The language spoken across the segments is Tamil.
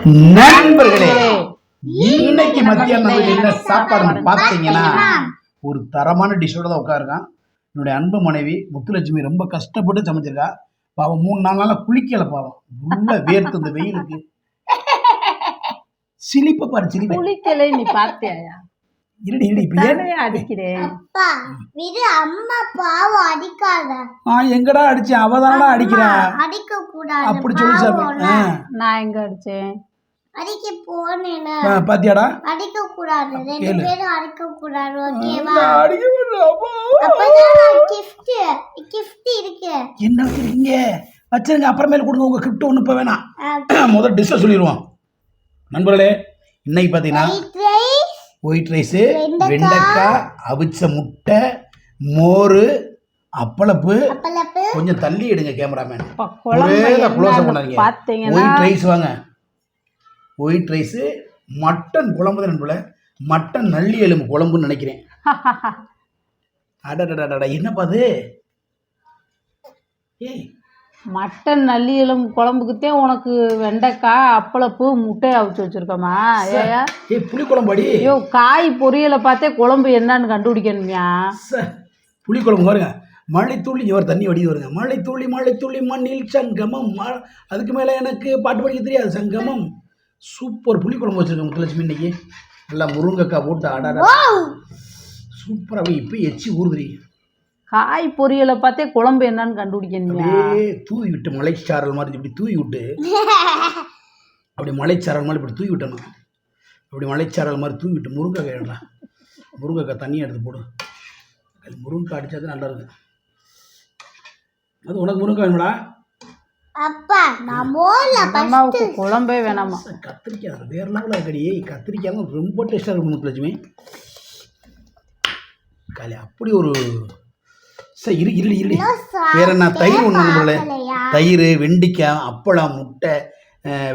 நண்பர்களே, இன்னைக்கு மத்தியானம் என்ன சாப்பாடு பார்த்தீங்கன்னா ஒரு தரமான டிஷ்ஷோட தான் உட்காருக்கான். என்னுடைய அன்பு மனைவி முத்துலட்சுமி ரொம்ப கஷ்டப்பட்டு சமைச்சிருக்கா. பாவம் 3-4 நாளா குளிக்கல, பாவம் உள்ள வேர்த்து இந்த வெயிலுக்கு. சிலிப்ப பாரு, சிலிப்ப குளிக்கலை. நீ பார்த்தியாயா? எங்கடா அடிச்சேன்? அவதானடா அடிக்கிறா. அப்படி சொல்லி சாப்பிடு. நான் எங்க அடிச்சேன்? அடிக்க போனேனா பாத்தியாடா? அடிக்க கூடாது, ரெண்டு பேரும் அடிக்க கூடாது. ஓகேவா? அடிக்க கூடாது. அப்பதான் gift இருக்கு. என்ன வச்சிருக்கீங்க? வச்சிருங்க, அப்புறமேல கொடுங்க. உங்க கிஃப்ட் ஒண்ணு இப்ப வேணாம். முதல்ல டிஷ் சொல்லிடுவோம். நண்பர்களே, இன்னைக்கு பாத்தீங்கன்னா ஒயிட் ரைஸ், வெண்டைக்காய், அவிச்ச முட்டை, மோர், அப்பளப்பு. கொஞ்சம் தள்ளி எடுங்க கேமராமேன். ஒயிட் ரைஸ் வாங்க. ஒயிட் ரைஸ், மட்டன் குழம்பு தான் நண்பர்களே. மட்டன் நல்லி எலும்பு குழம்புன்னு நினைக்கிறேன். அடடடடா, என்னப்பா அது? ஏய், மட்டன் நல்லி எலும்பு குழம்புக்குத்தே உனக்கு வெண்டைக்காய், அப்பளப்பு, முட்டை அவிச்சு வச்சிருக்கோமா? ஏயா புளி குழம்பாடி? ஐயோ, காய் பொரியலை பார்த்தே குழம்பு என்னன்னு கண்டுபிடிக்கணுமியா? புளி குழம்பு பாருங்க. மழைத்துள்ளி ஒரு தண்ணி வடி வருங்க. மழைத்துள்ளி மழைத்துள்ளி மண்ணில் சங்கமம். அதுக்கு மேலே எனக்கு பாட்டு படிக்க தெரியாது. சங்கமம். சூப்பர் புளி குழம்பு வச்சிருக்கேன் முத்துலட்சுமி இன்னைக்கு. நல்லா முருங்கைக்காய் போட்டு ஆடாட சூப்பராக. இப்போ எச்சி ஊறுதுறீங்க. காய் பொரியலை பார்த்தே குழம்பு என்னன்னு கண்டுபிடிக்கணுமியா? தூவி விட்டு மலைச்சாரல் மாதிரி இப்படி தூவி விட்டு, அப்படி மலைச்சாரல் மாதிரி இப்படி தூவி விட்டணும். அப்படி மலைச்சாரல் மாதிரி தூவி விட்டு முருங்கைக்காய் இடலாம். முருங்கைக்காய் தண்ணியை எடுத்து போடு. முருங்கைக்காய் அடித்தா நல்லா இருக்கு. அது உனக்கு முருங்கைக்காய் வேணும்டா? அப்பா, அம்மாவுக்கு குழம்பே வேணாமா? கத்திரிக்காய் வேற லெவலாக இருக்கடி. கத்திரிக்காய் ரொம்ப டேஸ்டாக இருக்கும் முத்துலட்சுமி. காலி அப்படி ஒரு இருடி வேற என்ன? தயிர் ஒன்று நண்பர்களே. தயிர், வெண்டிக்காய், அப்பளம், முட்டை,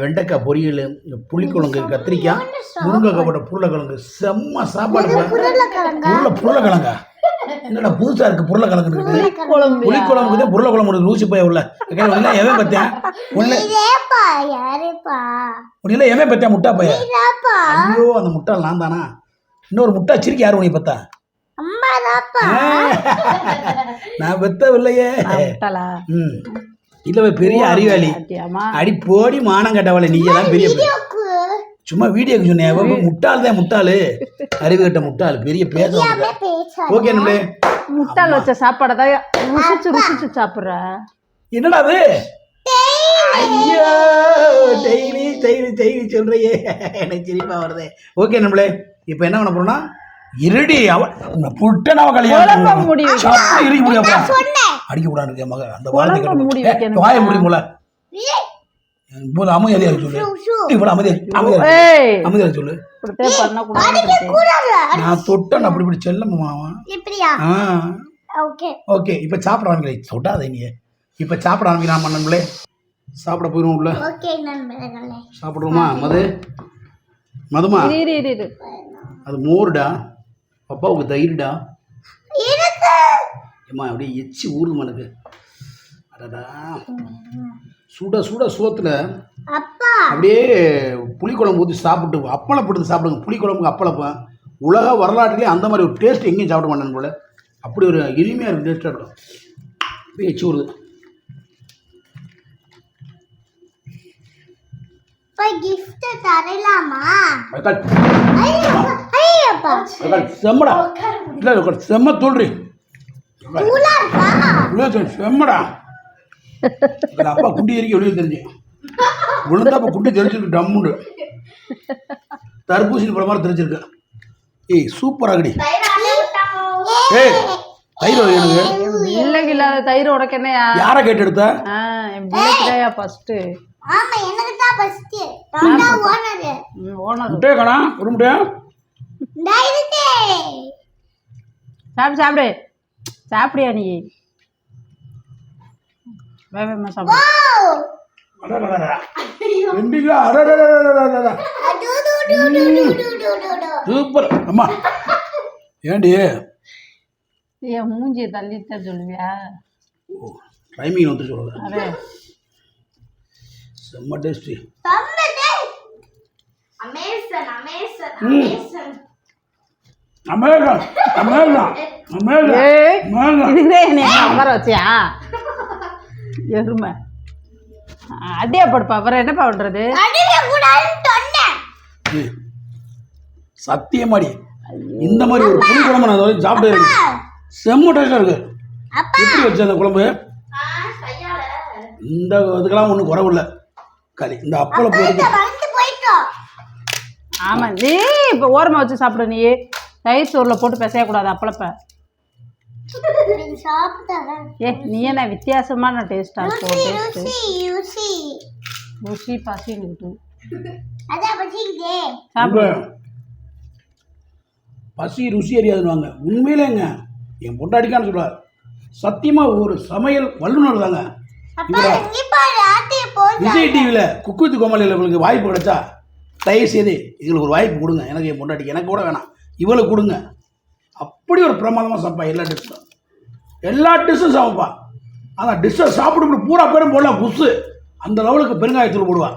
வெண்டைக்காய் பொரியல், புளிக்குழங்கு, கத்திரிக்காய், முருங்கைக்காய் போட்ட புருளைக்கிழங்கு. செம்ம சாப்பாடு. புருளைக்கிழங்கா? என்னடா புதுசா இருக்கு? புருளைக்கிழங்கு புளிக்குழம்புக்கு தான் புருளைக்கிழம்பு இருக்கு. லூசி போய் உள்ள எவன் பத்தியா உள்ள எவன் பத்தியா? முட்டா பைய. ஐயோ, அந்த முட்டாள் நான் தானா? இன்னொரு முட்டா வச்சிருக்கேன். யாரு உனக்கு பத்தா? நான் பெத்தவில்லையே. இல்ல, பெரிய அறிவாளி. அடி போடி மானம் கட்டவளை. நீ எல்லாம் பெரிய சும்மா வீடியோக்கு சொன்ன. முட்டாள் தான், முட்டாளு. அறிவு கட்ட முட்டாள். பெரிய பேச. ஓகே நம்மளே, முட்டாள் வச்ச சாப்பாடை தான் ருசிச்சு சாப்பிட்ற. என்னடா அது? ஐயோ, டெய்லி டெய்லி டெய்லி சொல்றியே, எனக்கு சிரிப்பா வருது. ஓகே நம்மளே, இப்போ என்ன பண்ண போறோம்னா, இருடி புட்டனாவ கல்யாணம் அடிக்க கூடாது மக. அந்த வாய முடியும்ல. இவ்வளவு அமைதியா சொல்லு. இவ்வளவு அமைதியா சொல்லு. நான் தொட்டன் அப்படி இப்படி செல்லம்மா. ஓகே, இப்ப சாப்பிட ஆரம்பிக்கல. தொட்டாதே நீ. இப்ப சாப்பிட ஆரம்பிக்கலாம் நண்பர்களே. சாப்பிட போயிருவோம் உள்ள. சாப்பிடுவோமா? மதுமா, அது மோருடா. அப்பாவுக்கு தயிர்டா. ஏமா அப்படியே எச்சி ஊறுமா எனக்கு. அடடா, சுட சுட சோத்துல அப்படியே புளிக்குழம்பு ஊற்றி சாப்பிட்டு அப்பளம் போட்டு சாப்பிடுங்க. புளிக்குழம்புக்கு அப்பளப்பம் உலக வரலாற்றுலேயே அந்த மாதிரி ஒரு டேஸ்ட் எங்கேயும் சாப்பிட மாட்டேன்னு போல. அப்படி ஒரு இனிமையாக இருக்கும், டேஸ்ட்டாக இருக்கும். அப்படியே எச்சி ஊறுது. செம்மடா. இல்லை, செம்ம தோல்றி. செம்மடா. அப்பா குண்டி எரிக்க வெளியே தெரிஞ்சு விழுந்தா அப்ப குண்டி தெரிஞ்சிருக்கு. டம்முண்டு தர்பூசணி பழ மாதிரி தெரிஞ்சிருக்கு. ஏய், சூப்பராகடி. ஏய், தயிர் எனக்கு இல்லைங்க. இல்லாத தயிர் உனக்கு என்னையா? யாரை கேட்டு எடுத்த? என் பிள்ளைக்குதாயா ஃபர்ஸ்ட். ஆமா, எனக்கு தான் ஃபர்ஸ்ட். நான் ஓனர். முட்டையை காணா? ஒரு முட்டையா? சாப்பிடு சாப்பிடியா நீ? வேகமா சாப்பிடு. சூப்பர் அம்மா. ஏண்டி என் மூஞ்சியை தள்ளித்தான் சொல்லுவியா? டைமிங் வந்து சொல்லுங்க. செம்ம டேஸ்டி. அமேசான் அமேசான் அமேசான் ஏய் அமேசான். இதுவே என்னை உட்கார வச்சியா எருமை அடியா படுப்பா அப்புறம் என்னப்பா பண்றது அடிக்க கூடாதுன்னு சொன்னேன். ஏய், சத்தியமாடி இந்த மாதிரி ஒரு புளி குழம்பு நான் வரைக்கும் சாப்பிட்டே இருக்கேன். செம்ம டேஸ்டாக இருக்கு. அப்பா எப்படி வச்ச அந்த குழம்பு? கையால இந்த இதுக்கெல்லாம் ஒன்றும் குறவில்லை. களி இந்த அப்பளை போட்டு வந்து போயிட்டோம். ஆமா நீ இப்போ ஓரமா வச்சு சாப்பிடு நீ தயிர் சோறுல போட்டு பிசையக்கூடாது அப்பளப்ப நீ சாப்பிட்டாங்க. ஏ நீ என்ன வித்தியாசமான டேஸ்டா இருக்கும் டேஸ்ட் ருசி ருசி பசிக்கிட்டு அதான் பசிக்குதே. சாப்பிடு பசி ருசி அறியாதுவாங்க. உண்மையிலேங்க என் பொண்டாடிக்கான்னு சொல்லுவார். சத்தியமாக ஒரு சமையல் வல்லுநர் தாங்க. அப்பா இங்க பாரு ஆட்டிய போடு. விஜய் டிவியில் குக்கு வித் கோமாளியில் இவங்களுக்கு வாய்ப்பு கிடைச்சா தயவு செய்து இவங்களுக்கு ஒரு வாய்ப்பு கொடுங்க. எனக்கு என் பொண்டாட்டிக்கு எனக்கு கூட வேணாம், இவளுக்கு கொடுங்க. அப்படி ஒரு பிரமாதமாக சமைப்பா. எல்லா டிஷ்ஷும் சமைப்பா. ஆனால் டிஷ்ஷை சாப்பிட்டு பூரா பேரும் போடலாம் புஷு அந்த லெவலுக்கு பெருங்காயத்தூள் போடுவா.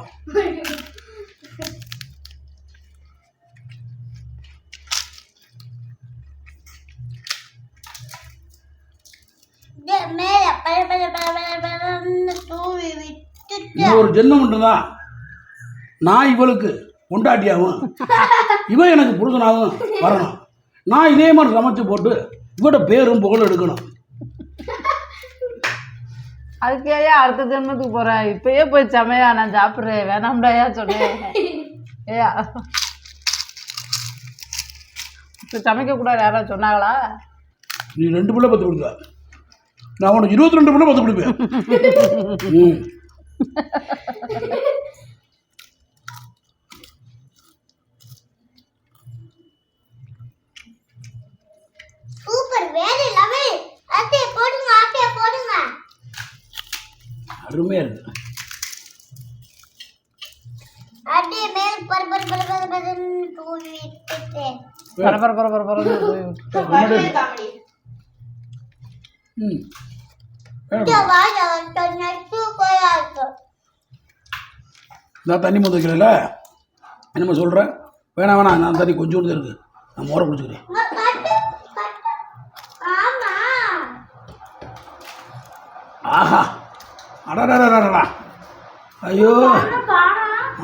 மேல பல பல பல பல பலன்னு தூவி விட்டுட்டு இன்னும் ஒரு ஜென்மம் மட்டும்தான் நான் இவளுக்கு பொண்டாட்டியாகவும் இவன் எனக்கு புருஷனாகவும் வரணும். நான் இதே மாதிரி சமைச்சு போட்டு இவட பேரும் புகழும் எடுக்கணும். அதுக்கே அடுத்த ஜென்மத்துக்கு போறேன். இப்பயே போய் சமையா நான் சாப்பிட்றேன் வேணாம்டாயா சொன்னேன். ஏயா இப்போ சமைக்கக்கூடாது யாராவது சொன்னாங்களா? நீ 2 பிள்ளை பத்து கொடுக்க, நான் உனக்கு 22 பிள்ளை பத்து கொடுப்பேன். சூப்பர் வேற லெவல். ஆட்டிய போடுங்க ஆட்டிய போடுங்க. அருமையாக இருக்கு. ஆட்டிய மேல பல பல பல பல பலன்னு தூவி விட்டுட்டு பரபரப்பு ம் இந்த வாழை வந்து சூப்பரா இருக்கும். நான் தண்ணி மொத்த வைக்கிறேன்ல என்னம்மா சொல்கிறேன்? வேணாம் வேணாம், நான் தண்ணி கொஞ்சோண்டு தான் இருக்குது, நான் மோரை குடிச்சுக்கிறேன். இங்க கட்டு கட்டு. ஆமா ஆஹா அடடா ஐயோ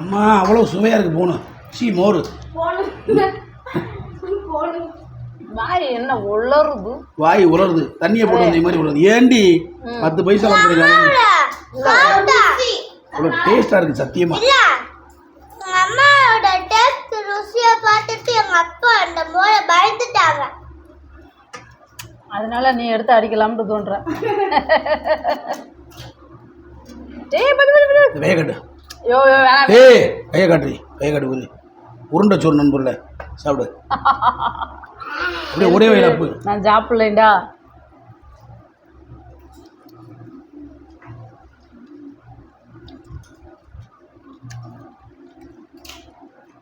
அம்மா அவ்வளோ சுவையாக இருக்குது. போகணும் மோர் வாய் என்ன உளருது வாய் உலருது. தண்ணியை போட்டு வந்த மாதிரி உலருது. ஏண்டி 10 பைசா வந்துருக்காங்க. அவ்வளோ டேஸ்ட்டாக இருக்குது சத்தியமாக. இல்ல எங்க அம்மாவோட டேஸ்ட் ருசியை பார்த்துட்டு எங்க அப்பா அந்த மோரை பயந்துட்டாங்க. அதனால நீ எடுத்து அடிக்கலாம்னு தோன்ற. ஏய் படு படு படு கையை காட்டு. யோ யோ வேணாம். ஏய் கையை காட்டுறீ, கையை காட்டு போது உருண்டை சோறு நண்பர்ல சாப்பிடு. அப்படியே ஒரே வயல அப்பு. நான் சாப்பிடலைண்டா.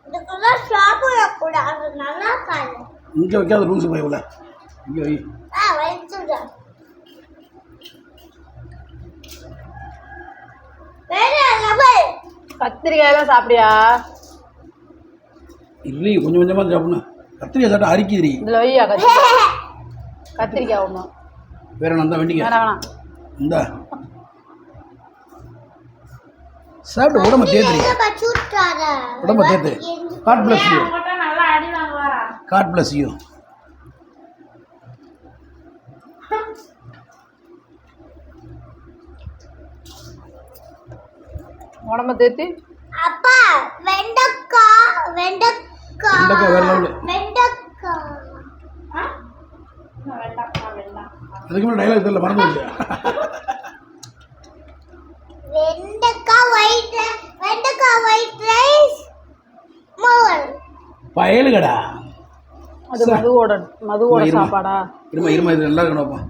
இதுக்கெல்லாம் சாப்பிடக்கூடாது, நல்லா இருக்காது. இங்கே வைக்காத ரூல்ஸ் போய் உள்ள இங்கே வை. வச்சுடுறேன். வேற லெவல். கத்திரிக்காயெல்லாம் சாப்பிடியா? இல்லை கொஞ்சம் கொஞ்சமாக சாப்பிடணும். கத்திரிக்காய் சாப்பிட்டா அரிக்குதுரி. இதில் வையா கத்திரிக்காய் ஒன்றும் வேற நான் தான் வெண்டிக்காய் வேணாம் வேணாம். இந்த சாப்பிட்டு உடம்ப தேத்துறீங்க. உடம்ப தேத்து. God bless you. நல்லா அடி வாங்குவாரா? God bless you. உடம்ப தேத்தி அப்பா வெண்டைக்காய் வெண்டைக்காய் வெண்டைக்காய் வேற லெவலு. வெண்டைக்காய் அதுக்கு மேலே டைலாக் தெரியல, மறந்து போச்சு. வெண்டைக்காய் ஒயிட் ரைஸ் மோர். பயலுகடா. அது மதுவோட சாப்பாடா? இருமா இது நல்லா இருக்கணும்ப்பா.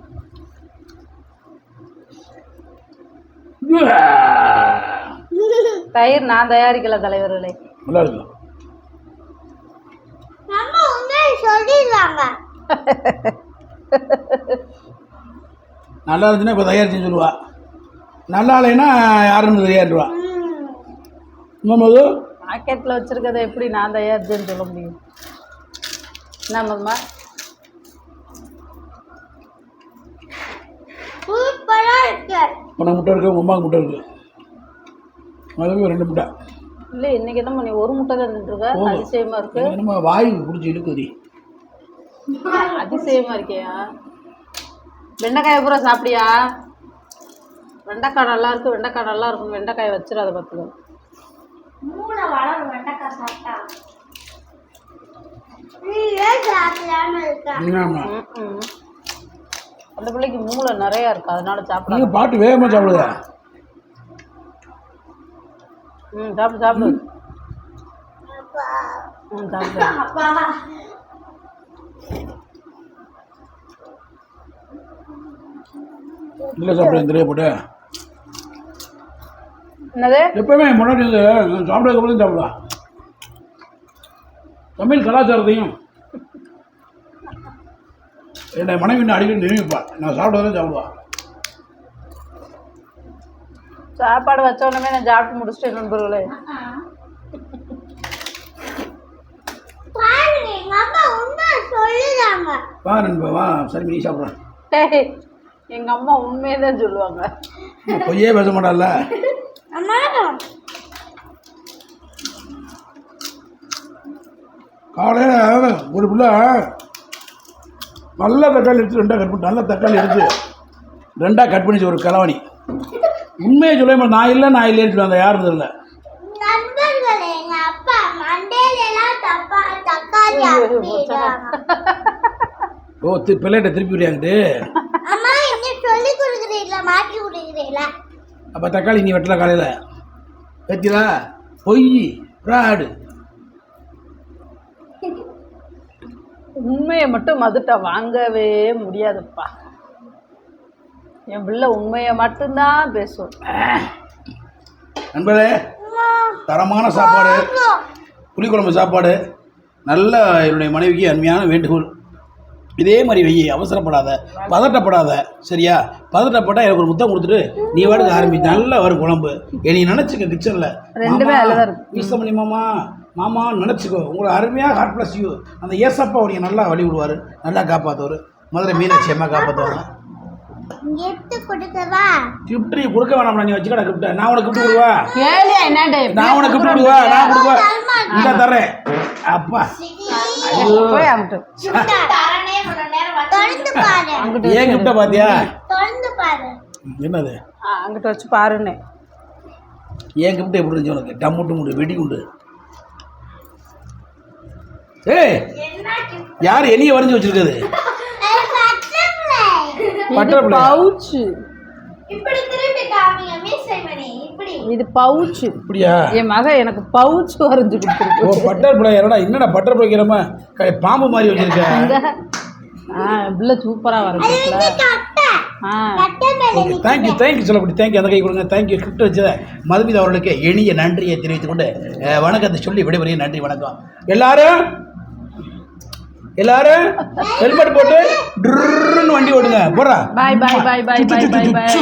தயிர் நான் தயாரிக்கல தலைவர்களே. நல்லா இருக்கு. நம்ம உண்மையை சொல்லிடுவாங்க. நல்லா இருந்துச்சுன்னா இப்போ தயாரிச்சுன்னு சொல்லுவா. நல்லா இல்லைன்னா யாருன்னு தெரியாதுவா. இன்னும் பாக்கெட்டில் வச்சுருக்கதை எப்படி நான் தயாரிச்சேன்னு சொல்ல முடியும்? என்ன மதுமா? சூப்பரா இருக்கு. உனக்கு முட்டை இருக்குது, உங்கள் அம்மாவுக்கு முட்டை இருக்குது, அதுக்கு 2 முட்டை. இல்லை இன்னைக்கு என்ன பண்ணி ஒரு முட்டை தான் தின்றுருக்க? அதிசயமாக இருக்கு. நம்ம வாய்க்கு பிடிச்சி இழுக்குது. அதிசயமாக இருக்கியா? வெண்டைக்காயை பூரா சாப்பிடியா? வெண்டைக்காய் நல்லா இருக்கு, வெண்டைக்காய் நல்லா இருக்கும். வெண்டைக்காயை வச்சிடாத பார்த்துக்கோ. மூளை வளரும் வெண்டைக்காய் சாப்பிட்டா. நீ ஏன் சாப்பிடாம இருக்க? அந்த பிள்ளைக்கு மூளை நிறையா இருக்கு, அதனால சாப்பிடாது. நீங்கள் பாட்டு வேகமாக சாப்பிடுதா? சாப்பிடு சாப்பிடு. சாப்பிடு. அப்பா இல்லை சாப்பிடுவேன் தெரிய போட்டு. என்னது? எப்பவுமே முன்னாடி சாப்பிட்றதுக்கு சாப்பிடுவா. தமிழ் கலாச்சாரத்தையும் என்னை மனைவி அடிக்கடி நினைவுப்பா. நான் சாப்பிட்றதும் சாப்பிடுவா. சாப்பாடு வச்ச உடனே நான் சாப்பிட்டு முடிச்சிட்டேன் நண்பர்களே. பாருங்க எங்க அம்மா உண்மை சொல்லுறாங்க. வா நண்பா வா, சரி நீ சாப்பிட்றேன். எங்கள் அம்மா உண்மையே தான் சொல்லுவாங்க, பொய்யே பேச மாட்டாள்ல. அம்மா காலையில் ஒரு பிள்ளை நல்ல தக்காளி எடுத்து 2 கட் பண்ணி, நல்ல தக்காளி எடுத்து 2 கட் பண்ணிச்சு ஒரு கலவாணி. உண்மையை சொல்ல நான் இல்லை இல்லைன்னு சொல்லுவாங்க, யாரும் தெரியல. நண்பர்களே எங்க அப்பா மண்டையில எல்லாம் தக்காளி அப்படிறாங்க. ஓ பிள்ளைகிட்ட திருப்பி விடுறாங்கட்டு. அம்மா என்ன சொல்லி கொடுக்குறீங்களா, மாற்றி கொடுக்குறீங்களா? அப்போ தக்காளி நீ வெட்டல காலையில் வெட்டிலா? பொய் ஃப்ராடு. உண்மையை மட்டும் மதுட்ட வாங்கவே முடியாதுப்பா. என் பிள்ளை உண்மையை மட்டும்தான் பேசும். நண்பரே, தரமான சாப்பாடு, புளிக்குழம்பு சாப்பாடு, நல்ல என்னுடைய மனைவிக்கு அருமையான வேண்டுகோள். இதே மாதிரி வெய்ய, அவசரப்படாத, பதட்டப்படாத, சரியா? பதட்டப்பட்டால் எனக்கு ஒரு முத்தம் கொடுத்துட்டு நீ வாடுக்கு ஆரம்பி. நல்லா வரும் குழம்பு. என்னை நினச்சிக்க கிச்சனில் 2 அழகாக இருக்கும். ஈஸ்வமணி மாமா மாமான்னு நினச்சிக்கோ. உங்களை அருமையாக ஹார்ட் ப்ளஸ் யூ. அந்த ஏசப்பா உடைய நல்லா வழி விடுவார், நல்லா காப்பாற்றுவார். மதுரை மீனாட்சி அம்மா காப்பாற்றுவாங்க. கிஃப்ட் கொடுக்கவா? கிஃப்ட் நீ கொடுக்க வேணாம், நீ வச்சுக்கடா கிஃப்ட். நான் உனக்கு கிஃப்ட் கொடுவா? கேளியா என்னடே? நான் உனக்கு கிஃப்ட் கொடுவா? நான் கொடுவா? இந்த தரேன். அப்பா போய் அங்கிட்டு தொடர்ந்து பாரு. ஏன் கிஃப்ட பாத்தியா? தொடர்ந்து பாரு. என்னது? அங்கிட்ட வச்சு பாருன்னு. ஏன் கிஃப்ட் எப்படி இருந்துச்சு உனக்கு? டம்முட்டு முட்டு வெடி உண்டு. ஏய் யார் என்னைய வரைஞ்சி வச்சிருக்குது? Butterfly pouch. இப்படி திருப்பி காமிங்க மிஸ் ஐமனி. இப்படி இது பவுச். இப்படியா? என் மக எனக்கு பவுச் வரைஞ்சு கொடுத்துருக்கு. Oh butterfly. என்னடா பட்டர்ஃப்ளைக்கிறமா பாம்பு மாதிரி வச்சிருக்க? பிள்ளை சூப்பராக வரைஞ்சிருக்கல. ஓகே தேங்க்யூ சொல்லப்படி. தேங்க்யூ. அந்த கை கொடுங்க. தேங்க்யூ. கிஃப்ட் வச்சத மதுமிதா அவர்களுக்கு எளிய நன்றியை தெரிவித்துக் கொண்டு வணக்கத்தை சொல்லி விடைபெறுகிறேன். நன்றி வணக்கம். எல்லாரும் ஹெல்மெட் போட்டு வண்டி ஓடுங்க. போறா. பாய் பாய் பாய் பாய் பாய் பாய் பாய்.